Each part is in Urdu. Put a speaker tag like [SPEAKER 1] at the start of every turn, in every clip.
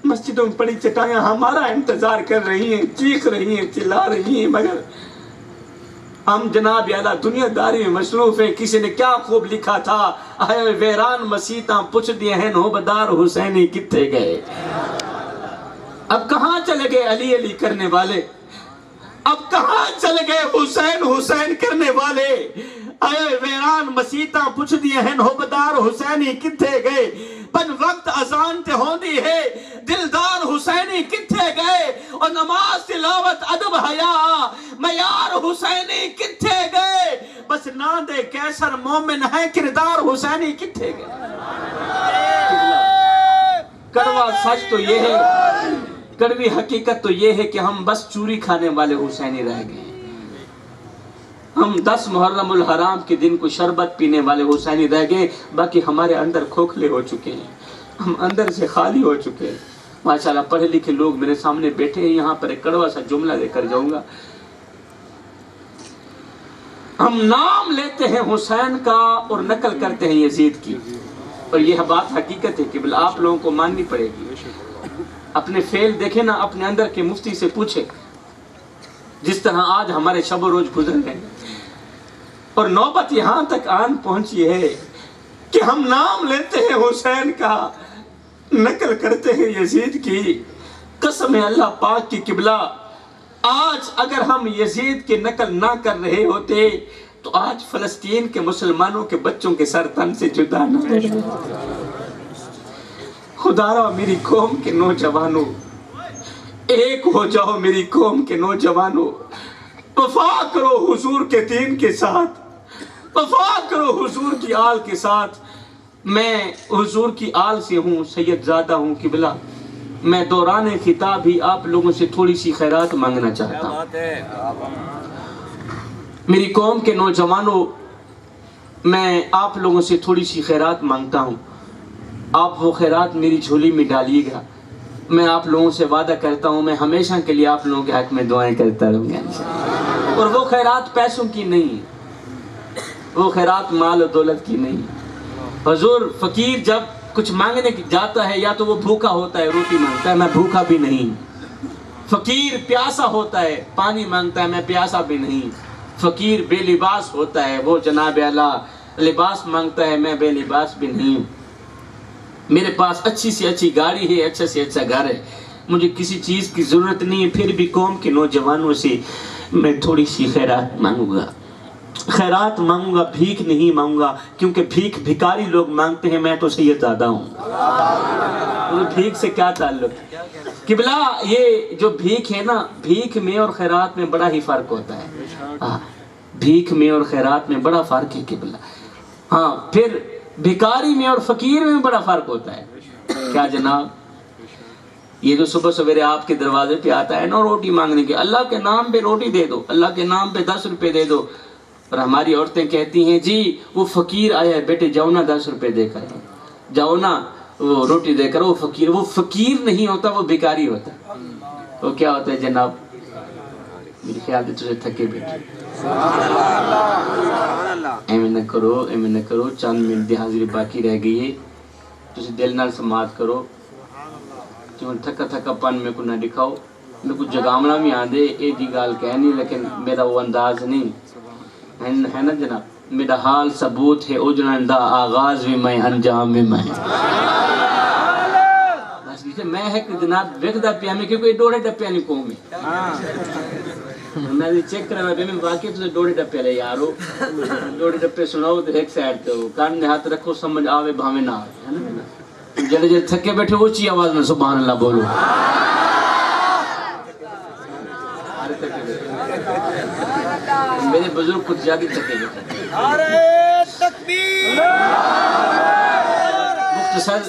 [SPEAKER 1] مسجدوں میں پڑی چٹائیاں ہمارا انتظار کر رہی ہیں، چیخ رہی ہیں، چلا رہی ہیں، مگر ہم جناب اعلیٰ دنیا داری میں مصروف ہیں۔ کسی نے کیا خوب لکھا تھا، اے ویران مسیتاں پوچھ دیے ہیں نوبدار حسینی کتنے گئے۔ اب کہاں چلے گئے علی علی کرنے والے، اب کہاں چلے گئے حسین حسین کرنے والے، اے ویران مسیتاں پوچھ دیے ہیں نوبدار حسینی کتنے گئے۔ بن وقت اذان تے ہوندی ہے دلدار حسینی کتنے گئے، اور نماز تلاوت ادب حیا معیار حسینی کتنے گئے۔ بس ناند کیسر مومن ہے کردار حسینی کتنے گئے۔ کڑوا سچ تو یہ ہے، کڑوی حقیقت تو یہ ہے کہ ہم بس چوری کھانے والے حسینی رہ گئے۔ ہم 10 محرم الحرام کے دن کو شربت پینے والے حسینی رہ گئے، باقی ہمارے اندر کھوکھلے ہو چکے ہیں، ہم اندر سے خالی ہو چکے ہیں۔ ماشاءاللہ پڑھے لکھے لوگ میرے سامنے بیٹھے ہیں، یہاں پر ایک کڑوا سا جملہ لے کر جاؤں گا۔ ہم نام لیتے ہیں حسین کا اور نقل کرتے ہیں یزید کی، اور یہ بات حقیقت ہے کہ بل آپ لوگوں کو ماننی پڑے گی۔ اپنے فعل دیکھیں نا، اپنے اندر کے مفتی سے پوچھیں، جس طرح آج ہمارے شب و روز گزر گئے، اور نوبت یہاں تک آن پہنچی ہے کہ ہم نام لیتے ہیں حسین کا، نقل کرتے ہیں یزید کی۔ قسم ہے اللہ پاک کی قبلہ، آج اگر ہم یزید کی نقل نہ کر رہے ہوتے تو آج فلسطین کے مسلمانوں کے بچوں کے سر تن سے جدا نہ ہوتے۔ خدا را میری قوم کے نوجوانوں، ایک ہو جاؤ میری قوم کے نوجوانوں، وفا کرو حضور کے دین کے ساتھ، وفا کرو حضور کی آل کے ساتھ۔ میں حضور کی آل سے ہوں، سید زادہ ہوں قبلہ، میں دوران خطاب ہی آپ لوگوں سے تھوڑی سی خیرات مانگنا چاہتا ہوں۔ میری قوم کے نوجوانوں، میں آپ لوگوں سے تھوڑی سی خیرات مانگتا ہوں، آپ وہ خیرات میری جھولی میں ڈالیے گا۔ میں آپ لوگوں سے وعدہ کرتا ہوں میں ہمیشہ کے لیے آپ لوگوں کے حق میں دعائیں کرتا رہوں گا، اور وہ خیرات پیسوں کی نہیں، وہ خیرات مال و دولت کی نہیں۔ حضور فقیر جب کچھ مانگنے جاتا ہے یا تو وہ بھوکا ہوتا ہے، روٹی مانگتا ہے، میں بھوکا بھی نہیں۔ فقیر پیاسا ہوتا ہے، پانی مانگتا ہے، میں پیاسا بھی نہیں۔ فقیر بے لباس ہوتا ہے، وہ جناب اعلیٰ لباس مانگتا ہے، میں بے لباس بھی نہیں۔ میرے پاس اچھی سے اچھی گاڑی ہے، اچھا سے اچھا گھر ہے، مجھے کسی چیز کی ضرورت نہیں ہے، پھر بھی قوم کے نوجوانوں سے میں تھوڑی سی خیرات مانگوں گا۔ خیرات مانگوں گا، بھیک نہیں مانگوں گا، کیونکہ بھیک بھکاری لوگ مانگتے ہیں، میں تو سید زادہ ہوں۔ بھیک سے کیا تعلق؟ قبلہ یہ جو بھیک ہے نا، بھیک میں اور خیرات میں بڑا ہی فرق ہوتا ہے۔ بھیک میں اور خیرات میں بڑا فرق ہے قبلہ۔ ہاں، پھر بھکاری میں اور فقیر میں بڑا فرق ہوتا ہے۔ کیا جناب؟ یہ جو صبح سویرے آپ کے دروازے پہ آتا ہے نا روٹی مانگنے کے، اللہ کے نام پہ روٹی دے دو، اللہ کے نام پہ 10 روپے دے دو، اور ہماری عورتیں کہتی ہیں جی وہ فقیر آیا ہے، بیٹے جاؤ نا 10 روپے دے کر، جاؤ نا وہ روٹی دے کر۔ وہ فقیر نہیں ہوتا، وہ بھکاری ہوتا ہے۔ وہ کیا ہوتا ہے جناب؟ میرے خیال سے تجھے تھکے بیٹھے، ایویں نہ کرو، ایویں نہ کرو، چند منٹ دی حاضری باقی رہ گئی ہے، تجھے دل نال سماعت کرو، جو تھکا تھکا پن میں کو نہ دکھاؤ۔ میں کچھ جگامنا بھی آندے اے دی گال کہنی، لیکن میرا وہ انداز نہیں ہے نا جناب۔ میرا حال ثبوت ہے اجڑن دا، آغاز بھی میں انجام بھی میں۔ میں ہے کہ جناب ویکھدا پیا میں، کیونکہ ڈوڑے ڈپیا نہیں قوم میں، میں چیک کرا میں واقعی تو ڈوڑے ڈپے لے یارو، ڈوڑے ڈپے سناؤ تو ایک سائڈ تے کان میں ہاتھ رکھو، سمجھ آوے بھاوے نہ آوے۔ جڑے جڑے تھکے بیٹھے اونچی آواز میں سبحان اللہ بولو۔ میرے بزرگ کچھ زیادہ تھکے بیٹھے۔ نعرہ تکبیر، مختصر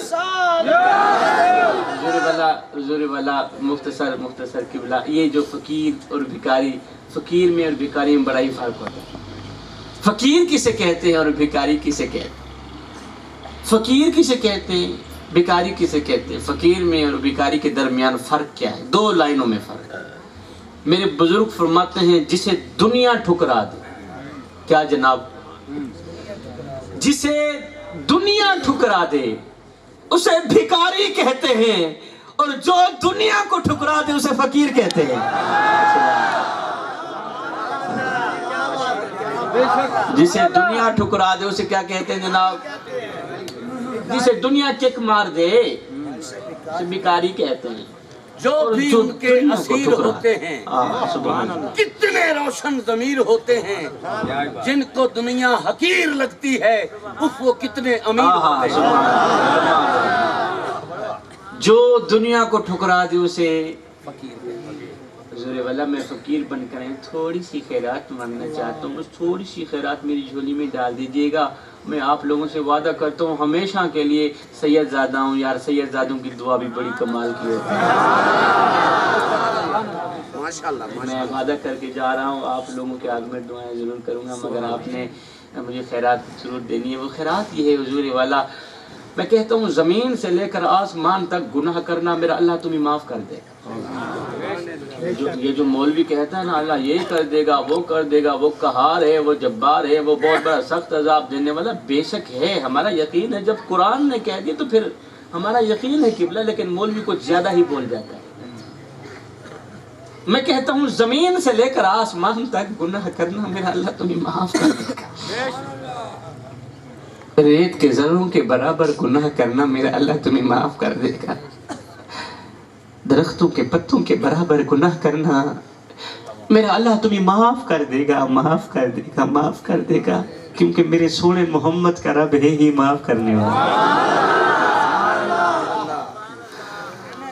[SPEAKER 1] حضور والا مختصر قبلہ، یہ جو فقیر اور بھکاری، فقیر میں اور بھکاری میں بڑا ہی فرق ہوتا ہے۔ فقیر کسے کہتے ہیں اور بھکاری کسے کہتے ہیں؟ فقیر کسے کہتے ہیں، بھکاری کسے کہتے ہیں؟ فقیر میں اور بھکاری کے درمیان فرق کیا ہے؟ 2 لائنوں میں فرق ہے۔ میرے بزرگ فرماتے ہیں جسے دنیا ٹھکرا دے، کیا جناب؟ جسے دنیا ٹھکرا دے اسے بھکاری کہتے ہیں، اور جو دنیا کو ٹھکرا دے اسے فقیر کہتے ہیں. جسے دنیا ٹھکرا دے اسے کیا کہتے ہیں جناب؟ جسے دنیا کک مار دے اسے بیکاری کہتے ہیں.
[SPEAKER 2] جو بھی ان کے اسیر ہوتے ہیں کتنے روشن ضمیر ہوتے ہیں، جن کو دنیا حقیر لگتی ہے اف وہ کتنے امیر ہوتے ہیں.
[SPEAKER 1] جو دنیا کو ٹھکرا دے اسے حضور والا میں فقیر بن کر تھوڑی سی خیرات مانگنا چاہتا ہوں. تھوڑی سی خیرات میری جھولی میں ڈال دیجیے گا. میں آپ لوگوں سے وعدہ کرتا ہوں ہمیشہ کے لیے سید زادہ ہوں. یار سید زادوں کی دعا بھی بڑی کمال کی ہوتی ہے. میں وعدہ کر کے جا رہا ہوں آپ لوگوں کے آگ میں دعائیں ضرور کروں گا، مگر آپ نے مجھے خیرات ضرور دینی ہے. وہ خیرات یہ ہے حضور والا، میں کہتا ہوں زمین سے لے کر آسمان تک گناہ کرنا میرا اللہ تمہیں معاف کر دے. یہ جو مولوی کہتا ہے نا اللہ یہ کر دے گا وہ کر دے گا، وہ قہار ہے، وہ جبار ہے، وہ بہت بڑا سخت عذاب دینے والا، بے شک ہے، ہمارا یقین ہے. جب قرآن نے کہہ دیا تو پھر ہمارا یقین ہے قبلہ. لیکن مولوی کچھ زیادہ ہی بول جاتا ہے. میں کہتا ہوں زمین سے لے کر آسمان تک گناہ کرنا میرا اللہ تمہیں معاف کر دے گا. ریت کے ذروں کے برابر گناہ کرنا میرا اللہ تمہیں معاف کر دے گا. درختوں کے پتوں کے برابر گناہ کرنا میرا اللہ تمہیں معاف کر دے گا، معاف کر دے گا، معاف کر دے گا. کیونکہ میرے سونے محمد کا رب ہے ہی معاف کرنے والا.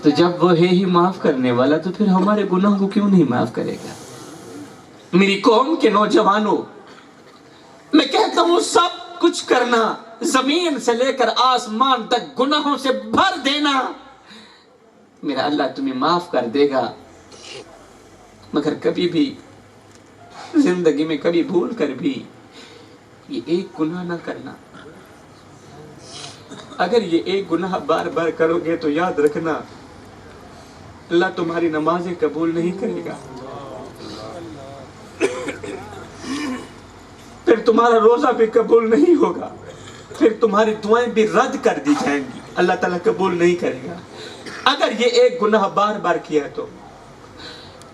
[SPEAKER 1] تو جب وہ ہے ہی معاف کرنے والا تو پھر ہمارے گناہ کو کیوں نہیں معاف کرے گا؟ میری قوم کے نوجوانوں، میں کہتا ہوں سب کچھ کرنا، زمین سے لے کر آسمان تک گناہوں سے بھر دینا، میرا اللہ تمہیں معاف کر دے گا. مگر کبھی بھی زندگی میں کبھی بھول کر بھی یہ ایک گناہ نہ کرنا. اگر یہ ایک گناہ بار بار کرو گے تو یاد رکھنا اللہ تمہاری نمازیں قبول نہیں کرے گا، پھر تمہارا روزہ بھی قبول نہیں ہوگا، پھر تمہاری دعائیں بھی رد کر دی جائیں گی، اللہ تعالیٰ قبول نہیں کرے گا. اگر یہ ایک گناہ بار بار کیا تو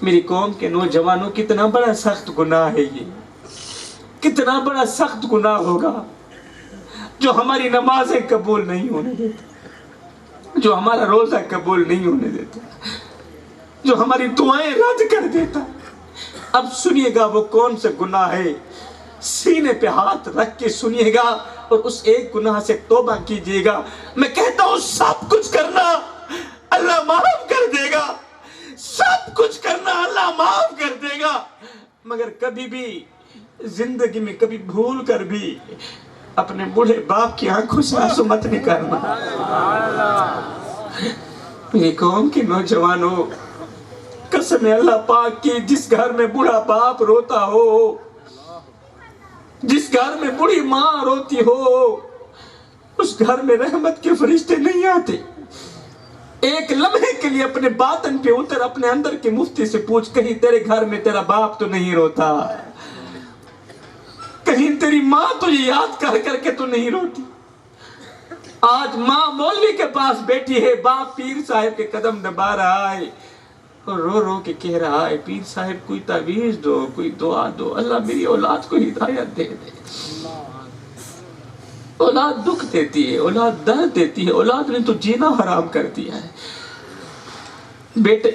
[SPEAKER 1] میری قوم کے نوجوانوں کتنا بڑا سخت گناہ ہے یہ، کتنا بڑا سخت گناہ ہوگا جو ہماری نمازیں قبول نہیں ہونے دیتا، جو ہمارا روزہ قبول نہیں ہونے دیتا، جو ہماری دعائیں رد کر دیتا. اب سنیے گا وہ کون سے گناہ ہے، سینے پہ ہاتھ رکھ کے سنیے گا اور اس ایک گناہ سے توبہ کیجیے گا. میں کہتا ہوں سب کچھ کرنا اللہ معاف کر دے گا، سب کچھ کرنا اللہ معاف کر دے گا، مگر کبھی بھی زندگی میں کبھی بھول کر بھی اپنے بوڑھے باپ کی آنکھوں سے آنسو مت نکالنا. میری قوم کے نوجوانوں، قسم اللہ پاک کی، جس گھر میں بوڑھا باپ روتا ہو، جس گھر میں بوڑھی ماں روتی ہو، اس گھر میں رحمت کے فرشتے نہیں آتے. ایک لمحے کے لیے اپنے باطن پہ اتر، اپنے اندر کے مفتی سے پوچھ کہیں تیرے گھر میں تیرا باپ تو نہیں روتا، کہیں تیری ماں تجھے یاد کر کر کے تو نہیں روتی. آج ماں مولوی کے پاس بیٹھی ہے، باپ پیر صاحب کے قدم دبا رہا ہے اور رو رو کے کہہ رہا ہے پیر صاحب کوئی تعویذ دو، کوئی دعا دو، اللہ میری اولاد کو ہدایت دے دے. اولاد دکھ دیتی ہے، اولاد درد دیتی ہے، اولاد نے تو جینا حرام کر دیا ہے.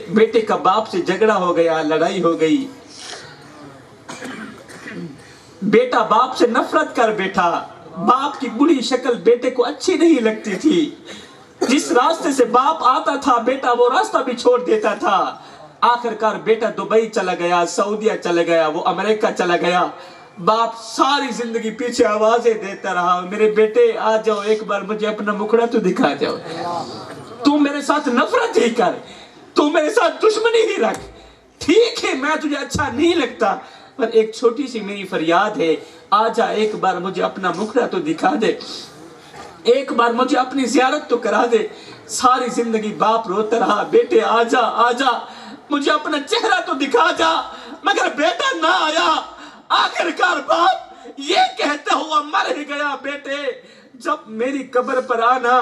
[SPEAKER 1] بیٹے کا باپ سے جھگڑا ہو گیا، لڑائی ہو گئی، بیٹا باپ سے نفرت کر بیٹھا، باپ کی بری شکل بیٹے کو اچھی نہیں لگتی تھی، جس راستے سے باپ آتا تھا بیٹا وہ راستہ بھی چھوڑ دیتا تھا. آخر کار بیٹا دبئی چلا گیا، سعودیہ چلا گیا، وہ امریکہ چلا گیا. باپ ساری زندگی پیچھے آوازیں دیتا رہا، میرے بیٹے آ جاؤ ایک بار مجھے اپنا مکھڑا تو دکھا جاؤ، تو میرے ساتھ نفرت ہی کر، تو میرے ساتھ دشمنی ہی رکھ، ٹھیک ہے میں تجھے اچھا نہیں لگتا، پر ایک چھوٹی سی میری فریاد ہے، آ جا ایک بار مجھے اپنا مکھڑا تو دکھا دے، ایک بار مجھے اپنی زیارت تو کرا دے. ساری زندگی باپ روتا رہا، بیٹے آ جا مجھے اپنا چہرہ تو دکھا جا، مگر بیٹا نہ آیا. آخر کار باپ یہ کہتا ہوا مر ہی گیا، بیٹے جب میری قبر پر آنا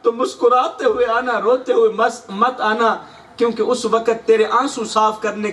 [SPEAKER 1] تو مسکراتے ہوئے آنا، روتے ہوئے مت آنا، کیونکہ اس وقت تیرے آنسو صاف کرنے